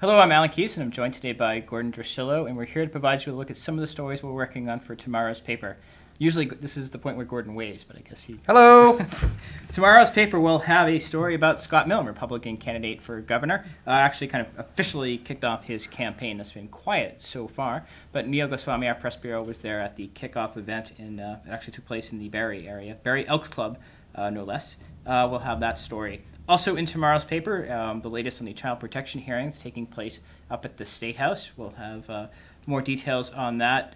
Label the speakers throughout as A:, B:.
A: Hello, I'm Alan Keays, and I'm joined today by Gordon Dritschilo, and we're here to provide you with a look at some of the stories we're working on for tomorrow's paper. Usually this is the point where Gordon waves, but I guess he...
B: Hello!
A: Tomorrow's paper will have a story about Scott Milne, Republican candidate for governor. Actually kind of officially kicked off his campaign. That's been quiet so far, but Neil Goswami, our press bureau, was there at the kickoff event, and it actually took place in the Barrie area. Barrie Elks Club, no less. We'll have that story. Also in tomorrow's paper, the latest on the child protection hearings taking place up at the State House. We'll have more details on that.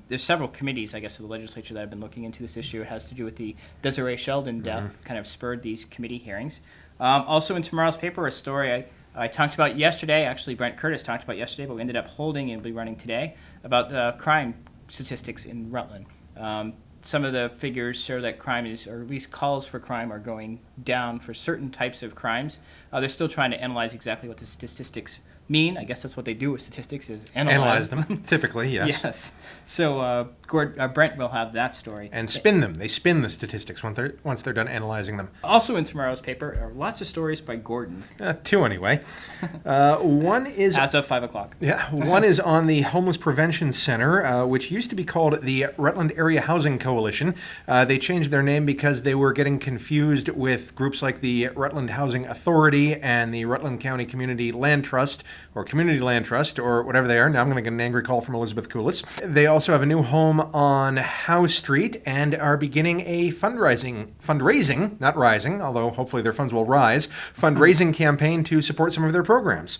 A: There's several committees, I guess, of the legislature that have been looking into this issue. It has to do with the Desiree Sheldon death, kind of spurred these committee hearings. Also in tomorrow's paper, a story I talked about yesterday, actually Brent Curtis talked about yesterday, but we ended up holding and will be running today, about the crime statistics in Rutland. Some of the figures show that crime is, or at least calls for crime, are going down for certain types of crimes. They're still trying to analyze exactly what the statistics mean. I guess that's what they do with statistics, is analyze
B: them. Typically, yes.
A: Yes. So Brent will have that story.
B: And spin them. They spin the statistics once they're done analyzing them.
A: Also in tomorrow's paper are lots of stories by Gordon.
B: Two anyway. One is...
A: As of 5 o'clock.
B: Yeah. One is on the Homeless Prevention Center, which used to be called the Rutland Area Housing Coalition. They changed their name because they were getting confused with groups like the Rutland Housing Authority and the Rutland County Community Land Trust, or Community Land Trust, or whatever they are. Now I'm going to get an angry call from Elizabeth Coulis. They also have a new home on Howe Street and are beginning a fundraising, not rising, although hopefully their funds will rise, fundraising campaign to support some of their programs.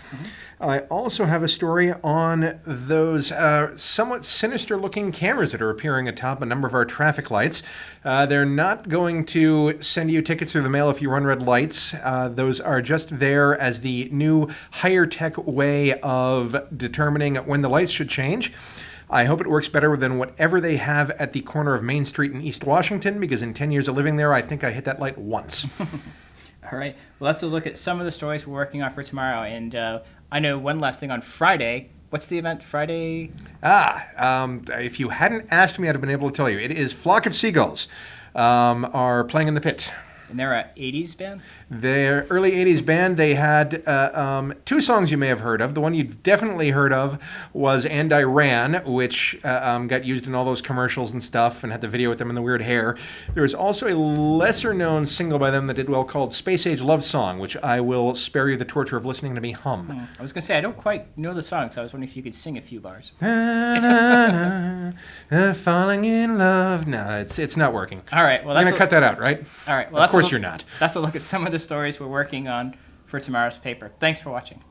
B: I also have a story on those somewhat sinister-looking cameras that are appearing atop a number of our traffic lights. They're not going to send you tickets through the mail if you run red lights. Those are just there as the new higher-tech way of determining when the lights should change. I hope it works better than whatever they have at the corner of Main Street in East Washington, because in 10 years of living there, I think I hit that light once.
A: All right. Well, let's look at some of the stories we're working on for tomorrow. And I know one last thing on Friday. What's the event Friday?
B: If you hadn't asked me, I'd have been able to tell you. It is Flock of Seagulls are playing in the pit.
A: And they're an 80s band?
B: They're early 80s band. They had two songs you may have heard of. The one you've definitely heard of was And I Ran, which got used in all those commercials and stuff, and had the video with them in the weird hair. There was also a lesser-known single by them that did well called Space Age Love Song, which I will spare you the torture of listening to me hum.
A: I was going to say, I don't quite know the song, so I was wondering if you could sing a few bars.
B: Falling in love. No, it's not working.
A: All right. Well,
B: I'm going to cut that out, right?
A: All right. Well,
B: of course you're not.
A: That's a look at some of the stories we're working on for tomorrow's paper. Thanks for watching.